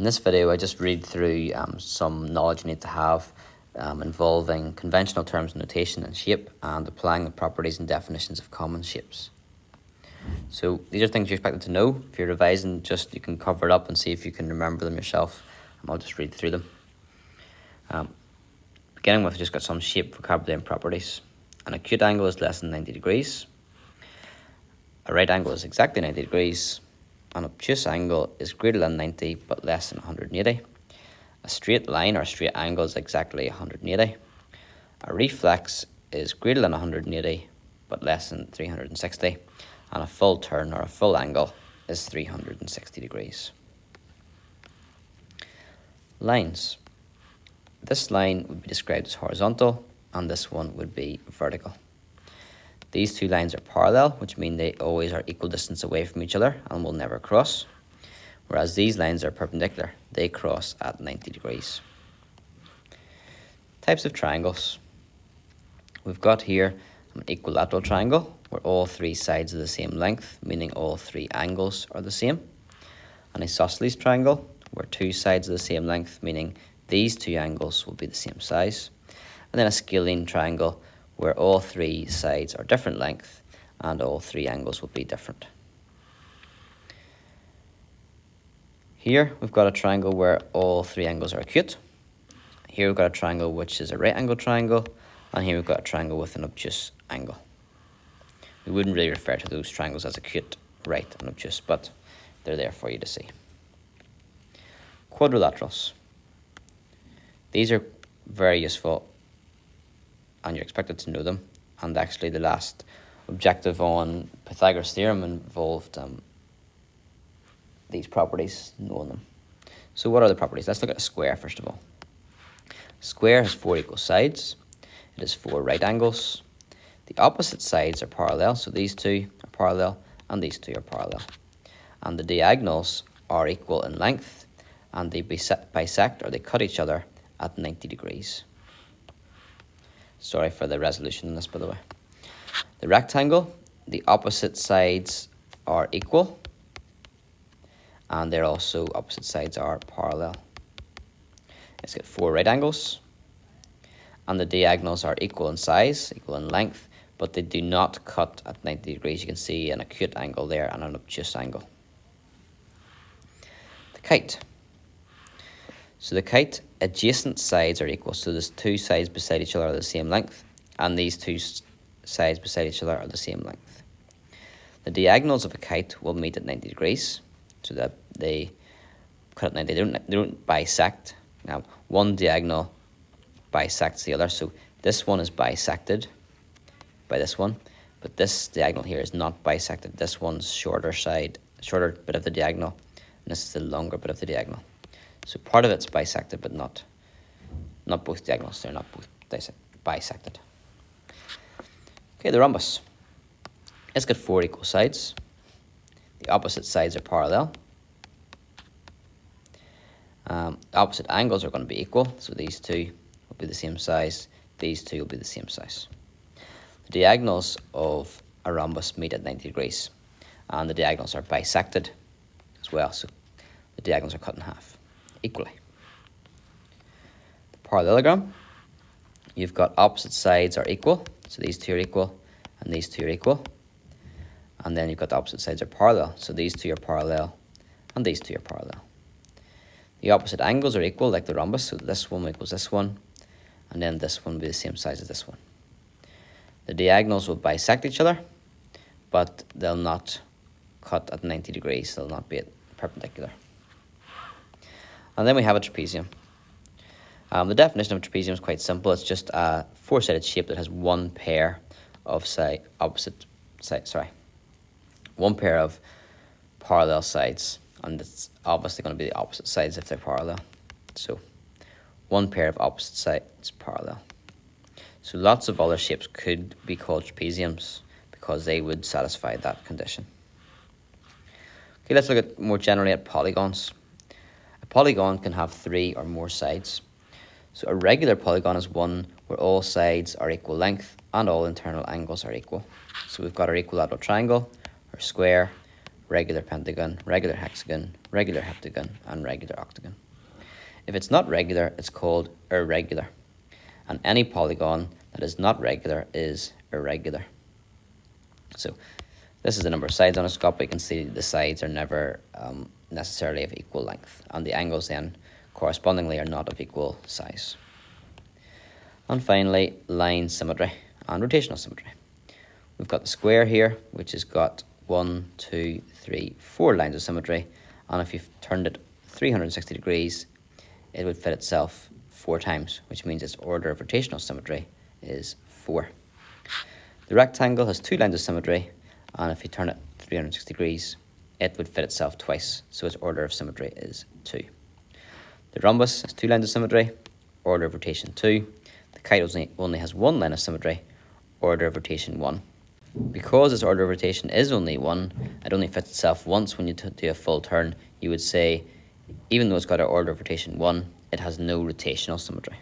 In this video, I just read through some knowledge you need to have involving conventional terms of notation and shape and applying the properties and definitions of common shapes. So these are things you're expected to know. If you're revising, you can cover it up and see if you can remember them yourself. I'll just read through them. Beginning with, just got some shape vocabulary and properties. An acute angle is less than 90 degrees. A right angle is exactly 90 degrees. An obtuse angle is greater than 90 but less than 180. A straight line or straight angle is exactly 180. A reflex is greater than 180 but less than 360. And a full turn or a full angle is 360 degrees. Lines. This line would be described as horizontal and this one would be vertical. These two lines are parallel, which mean they always are equal distance away from each other and will never cross. Whereas these lines are perpendicular, they cross at 90 degrees. Types of triangles. We've got here an equilateral triangle where all three sides are the same length, meaning all three angles are the same. An isosceles triangle where two sides are the same length, meaning these two angles will be the same size. And then a scalene triangle where all three sides are different length and all three angles will be different. Here we've got a triangle where all three angles are acute. Here we've got a triangle which is a right angle triangle, and here we've got a triangle with an obtuse angle. We wouldn't really refer to those triangles as acute, right, and obtuse, but they're there for you to see. Quadrilaterals. These are very useful and you're expected to know them. And actually the last objective on Pythagoras' theorem involved these properties, knowing them. So what are the properties? Let's look at a square first of all. A square has 4 equal sides. It has 4 right angles. The opposite sides are parallel, so these two are parallel and these two are parallel. And the diagonals are equal in length and they bisect or they cut each other at 90 degrees. Sorry for the resolution in this, by the way. The rectangle, the opposite sides are equal and they're also opposite sides are parallel. It's got 4 right angles and the diagonals are equal in size, equal in length, but they do not cut at 90 degrees. You can see an acute angle there and an obtuse angle. The kite. So the kite, adjacent sides are equal. So there's 2 sides beside each other are the same length, and these 2 sides beside each other are the same length. The diagonals of a kite will meet at 90 degrees, so that they cut at 90. They don't bisect. Now, one diagonal bisects the other, so this one is bisected by this one, but this diagonal here is not bisected. This one's shorter bit of the diagonal, and this is the longer bit of the diagonal. So part of it's bisected, but not both diagonals. They're not both bisected. Okay, the rhombus. It's got 4 equal sides. The opposite sides are parallel. The opposite angles are going to be equal, so these two will be the same size. These two will be the same size. The diagonals of a rhombus meet at 90 degrees, and the diagonals are bisected as well, so the diagonals are cut in half equally. The parallelogram, you've got opposite sides are equal, so these two are equal and these two are equal, and then you've got the opposite sides are parallel, so these two are parallel and these two are parallel. The opposite angles are equal like the rhombus, so this one equals this one, and then this one will be the same size as this one. The diagonals will bisect each other, but they'll not cut at 90 degrees, they'll not be perpendicular. And then we have a trapezium. The definition of a trapezium is quite simple. It's just a 4-sided shape that has one pair of one pair of parallel sides, and it's obviously going to be the opposite sides if they're parallel. So one pair of opposite sides parallel. So lots of other shapes could be called trapeziums because they would satisfy that condition. Okay, let's look at more generally at polygons. A polygon can have 3 or more sides. So a regular polygon is one where all sides are equal length and all internal angles are equal. So we've got our equilateral triangle, our square, regular pentagon, regular hexagon, regular heptagon, and regular octagon. If it's not regular, it's called irregular. And any polygon that is not regular is irregular. So this is the number of sides on a scope, but you can see the sides are never necessarily of equal length, and the angles then correspondingly are not of equal size. And finally, line symmetry and rotational symmetry. We've got the square here, which has got 1, 2, 3, 4 lines of symmetry, and if you've turned it 360 degrees, it would fit itself 4 times, which means its order of rotational symmetry is 4. The rectangle has 2 lines of symmetry, and if you turn it 360 degrees, it would fit itself twice, so its order of symmetry is 2. The rhombus has 2 lines of symmetry, order of rotation 2. The kite only has 1 line of symmetry, order of rotation 1. Because its order of rotation is only 1, it only fits itself once when you do a full turn, you would say, even though it's got an order of rotation 1, it has no rotational symmetry.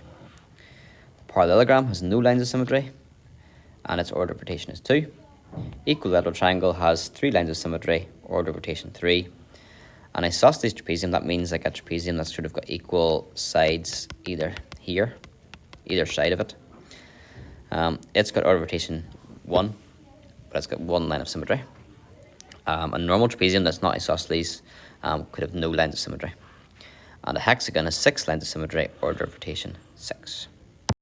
The parallelogram has no lines of symmetry, and its order of rotation is 2. Equilateral triangle has 3 lines of symmetry, order of rotation 3. An isosceles trapezium, that means like a trapezium that's sort of got equal sides either side of it. It's got order of rotation 1, but it's got 1 line of symmetry. A normal trapezium that's not isosceles could have no lines of symmetry. And a hexagon has 6 lines of symmetry, order of rotation 6.